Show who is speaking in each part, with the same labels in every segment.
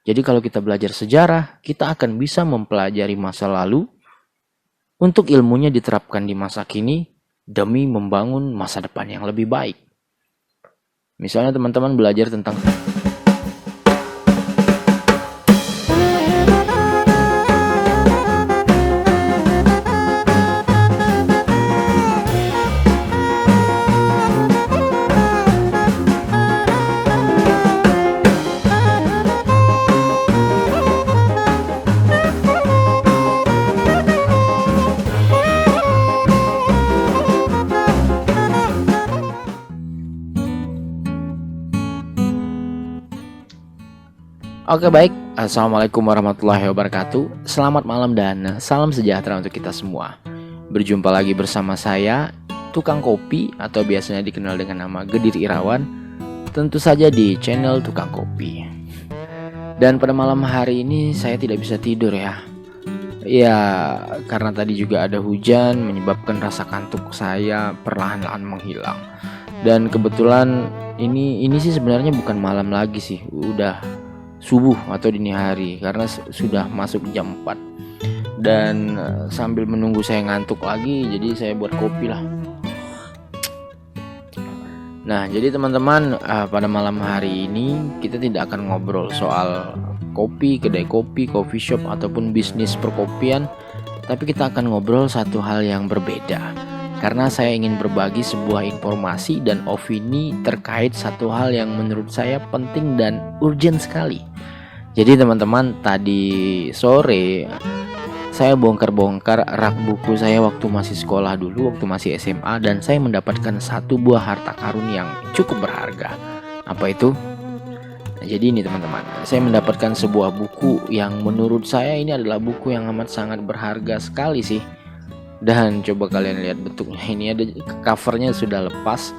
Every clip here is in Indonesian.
Speaker 1: Jadi kalau kita belajar sejarah, kita akan bisa mempelajari masa lalu untuk ilmunya diterapkan di masa kini demi membangun masa depan yang lebih baik. Misalnya teman-teman belajar tentang Oke baik, Assalamualaikum warahmatullahi wabarakatuh. Selamat malam dan salam sejahtera untuk kita semua. Berjumpa lagi bersama saya, Tukang Kopi atau biasanya dikenal dengan nama Gedir Irawan. Tentu saja di channel Tukang Kopi. Dan pada malam hari ini saya tidak bisa tidur ya. Ya, karena tadi juga ada hujan menyebabkan rasa kantuk saya perlahan-lahan menghilang. Dan kebetulan ini sih sebenarnya bukan malam lagi sih, udah subuh atau dini hari karena sudah masuk jam 4. Dan sambil menunggu saya ngantuk lagi, jadi saya buat kopi lah. Nah, jadi teman-teman, pada malam hari ini kita tidak akan ngobrol soal kopi, kedai kopi, coffee shop ataupun bisnis perkopian, tapi kita akan ngobrol satu hal yang berbeda. Karena saya ingin berbagi sebuah informasi dan opini terkait satu hal yang menurut saya penting dan urgent sekali. Jadi teman-teman, tadi sore saya bongkar-bongkar rak buku saya waktu masih sekolah dulu, waktu masih SMA, dan saya mendapatkan satu buah harta karun yang cukup berharga. Apa itu? Nah, jadi ini teman-teman, saya mendapatkan sebuah buku yang menurut saya ini adalah buku yang amat sangat berharga sekali sih. Dan coba kalian lihat bentuknya, ini ada covernya sudah lepas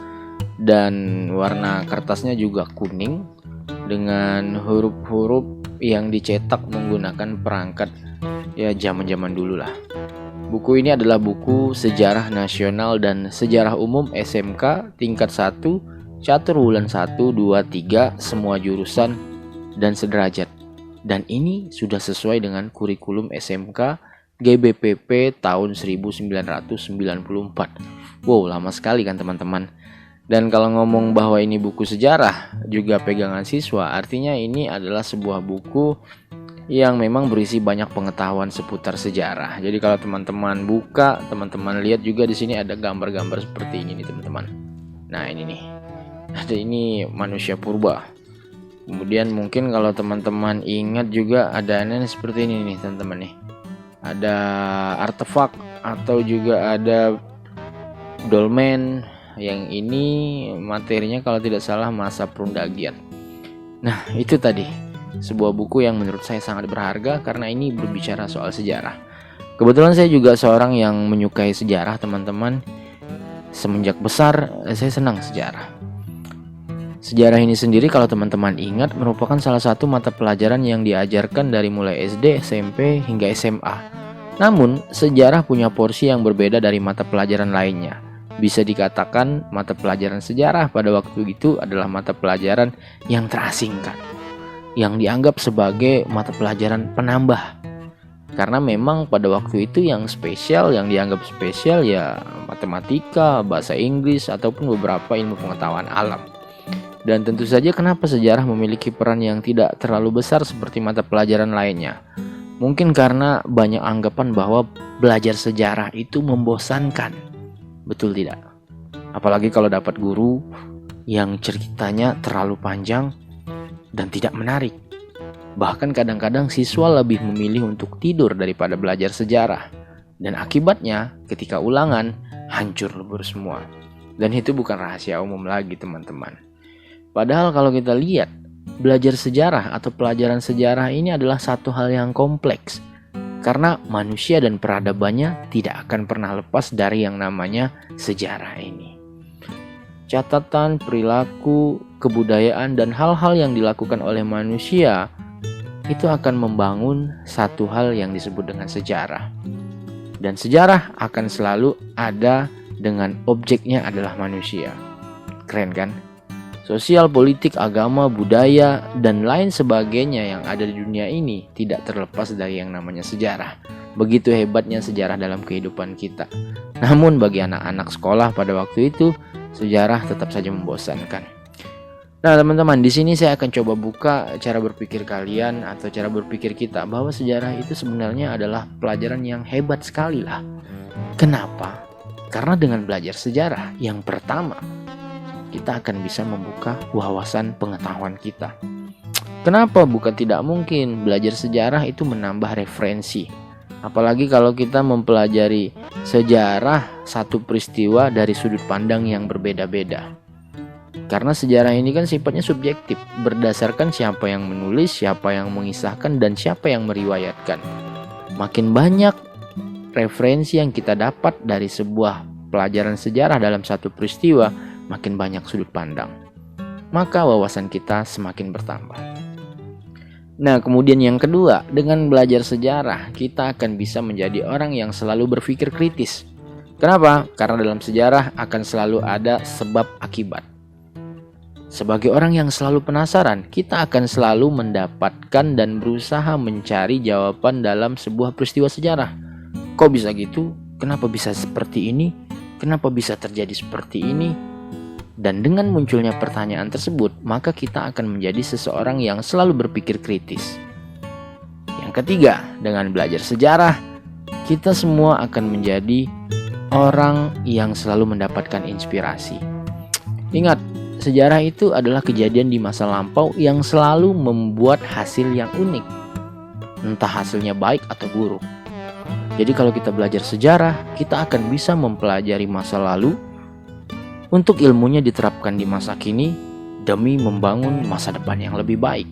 Speaker 1: dan warna kertasnya juga kuning dengan huruf-huruf yang dicetak menggunakan perangkat ya zaman-zaman dulu lah. Buku ini adalah buku Sejarah Nasional dan Sejarah Umum SMK tingkat 1, catur bulan 1, 2, 3, semua jurusan dan sederajat. Dan ini sudah sesuai dengan kurikulum SMK GBPP tahun 1994. Wow, lama sekali kan teman-teman. Dan kalau ngomong bahwa ini buku sejarah juga pegangan siswa, artinya ini adalah sebuah buku yang memang berisi banyak pengetahuan seputar sejarah. Jadi kalau teman-teman buka, teman-teman lihat juga di sini ada gambar-gambar seperti ini nih teman-teman. Nah, ini nih. Ada ini manusia purba. Kemudian mungkin kalau teman-teman ingat juga ada aneh seperti ini nih teman-teman nih. Ada artefak atau juga ada dolmen. Yang ini materinya kalau tidak salah masa perundagian. Nah, itu tadi sebuah buku yang menurut saya sangat berharga karena ini berbicara soal sejarah. Kebetulan saya juga seorang yang menyukai sejarah teman-teman. Semenjak besar saya senang sejarah. Sejarah ini sendiri kalau teman-teman ingat merupakan salah satu mata pelajaran yang diajarkan dari mulai SD, SMP hingga SMA. Namun sejarah punya porsi yang berbeda dari mata pelajaran lainnya. Bisa dikatakan mata pelajaran sejarah pada waktu itu adalah mata pelajaran yang terasingkan, yang dianggap sebagai mata pelajaran penambah. Karena memang pada waktu itu yang spesial, yang dianggap spesial ya matematika, bahasa Inggris, ataupun beberapa ilmu pengetahuan alam. Dan tentu saja kenapa sejarah memiliki peran yang tidak terlalu besar seperti mata pelajaran lainnya. Mungkin karena banyak anggapan bahwa belajar sejarah itu membosankan. Betul tidak? Apalagi kalau dapat guru yang ceritanya terlalu panjang dan tidak menarik. Bahkan kadang-kadang siswa lebih memilih untuk tidur daripada belajar sejarah. Dan akibatnya ketika ulangan hancur lebur semua. Dan itu bukan rahasia umum lagi teman-teman. Padahal kalau kita lihat, belajar sejarah atau pelajaran sejarah ini adalah satu hal yang kompleks. Karena manusia dan peradabannya tidak akan pernah lepas dari yang namanya sejarah ini. Catatan, perilaku, kebudayaan, dan hal-hal yang dilakukan oleh manusia itu akan membangun satu hal yang disebut dengan sejarah. Dan sejarah akan selalu ada dengan objeknya adalah manusia. Keren kan? Sosial, politik, agama, budaya, dan lain sebagainya yang ada di dunia ini tidak terlepas dari yang namanya sejarah. Begitu hebatnya sejarah dalam kehidupan kita. Namun bagi anak-anak sekolah pada waktu itu, sejarah tetap saja membosankan. Nah teman-teman, di sini saya akan coba buka cara berpikir kalian atau cara berpikir kita bahwa sejarah itu sebenarnya adalah pelajaran yang hebat sekali lah. Kenapa? Karena dengan belajar sejarah, yang pertama, kita akan bisa membuka wawasan pengetahuan kita. Kenapa bukan tidak mungkin? Belajar sejarah itu menambah referensi. Apalagi kalau kita mempelajari sejarah satu peristiwa dari sudut pandang yang berbeda-beda. Karena sejarah ini kan sifatnya subjektif, berdasarkan siapa yang menulis, siapa yang mengisahkan, dan siapa yang meriwayatkan. Makin banyak referensi yang kita dapat dari sebuah pelajaran sejarah dalam satu peristiwa, makin banyak sudut pandang, maka wawasan kita semakin bertambah. Nah, kemudian yang kedua, dengan belajar sejarah, kita akan bisa menjadi orang yang selalu berpikir kritis. Kenapa? Karena dalam sejarah akan selalu ada sebab akibat. Sebagai orang yang selalu penasaran, kita akan selalu mendapatkan dan berusaha mencari jawaban dalam sebuah peristiwa sejarah. Kok bisa gitu? Kenapa bisa seperti ini? Kenapa bisa terjadi seperti ini? Dan dengan munculnya pertanyaan tersebut, maka kita akan menjadi seseorang yang selalu berpikir kritis. Yang ketiga, dengan belajar sejarah, kita semua akan menjadi orang yang selalu mendapatkan inspirasi. Ingat, sejarah itu adalah kejadian di masa lampau yang selalu membuat hasil yang unik, entah hasilnya baik atau buruk. Jadi kalau kita belajar sejarah, kita akan bisa mempelajari masa lalu untuk ilmunya diterapkan di masa kini demi membangun masa depan yang lebih baik.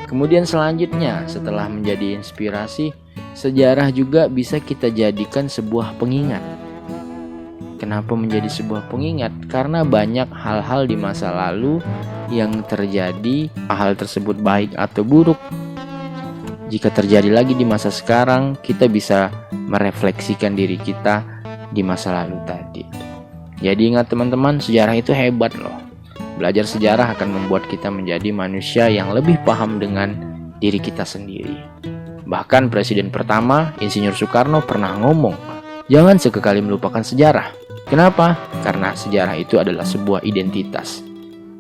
Speaker 1: Kemudian selanjutnya, setelah menjadi inspirasi, sejarah juga bisa kita jadikan sebuah pengingat. Kenapa menjadi sebuah pengingat? Karena banyak hal-hal di masa lalu yang terjadi, hal tersebut baik atau buruk. Jika terjadi lagi di masa sekarang, kita bisa merefleksikan diri kita di masa lalu tadi. Jadi ingat teman-teman, sejarah itu hebat loh. Belajar sejarah akan membuat kita menjadi manusia yang lebih paham dengan diri kita sendiri. Bahkan Presiden pertama, Insinyur Soekarno pernah ngomong, jangan sekali melupakan sejarah. Kenapa? Karena sejarah itu adalah sebuah identitas.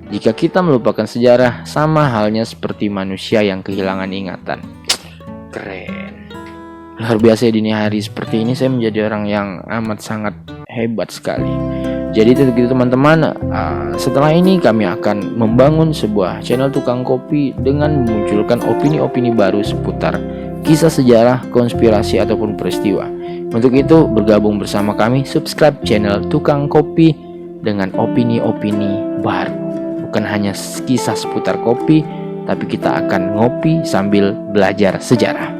Speaker 1: Jika kita melupakan sejarah, sama halnya seperti manusia yang kehilangan ingatan. Keren. Luar biasa, dini hari seperti ini saya menjadi orang yang amat sangat hebat sekali. Jadi itu gitu teman-teman. Setelah ini kami akan membangun sebuah channel Tukang Kopi dengan memunculkan opini-opini baru seputar kisah sejarah, konspirasi ataupun peristiwa. Untuk itu bergabung bersama kami, subscribe channel Tukang Kopi dengan opini-opini baru. Bukan hanya kisah seputar kopi, tapi kita akan ngopi sambil belajar sejarah.